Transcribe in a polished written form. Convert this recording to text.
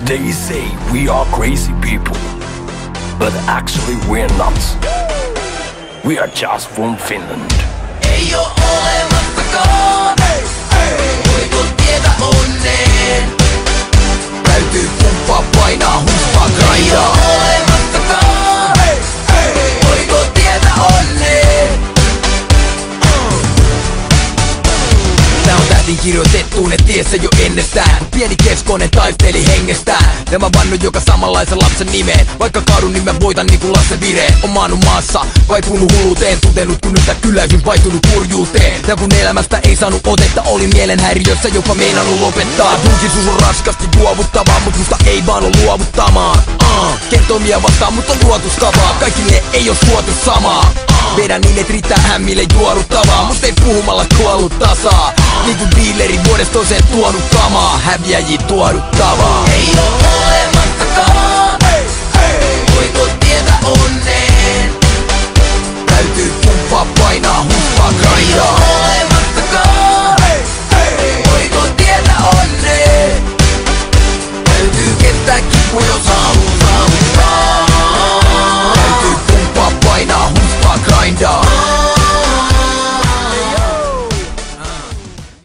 They say we are crazy people, but actually we're not. We are just from Finland. Ei oo olemassakaan, voiko tietä onneen? Täytyy pumppaa, painaa, humppaa, grindaa. Ei oo olemassakaan, voiko tietä onneen? Tää on tähtiin kirjoitettu, ne ties se jo ennestään. Pieni keskonen taisteli hengestään. Ja mä vannut joka samanlaisen lapsen nimeen. Vaikka kaadun niin mä voitan niinku lapsen vireen. On maannut maassa, vaipunut hulluuteen. Tutenut kun nyt tää kyläisyys vaihtunut kurjuuteen. Ja kun elämästä ei saanut otetta, oli mielenhäiriössä jopa meinannut lopettaa. Julkisuus on raskasti juovuttavaa, mut musta ei vaan oo luovuttamaan. Kertomia vastaan, mut on luotustavaa. Kaikille ei oo suotu samaa. Vedän niin et riittää hämmille juoruttavaa. Must ei puhumalla kuollut tasaa. Niinku dealeri vuodesta toiseen tuonut kamaa. Häviäjiä tuoduttavaa. Ei oo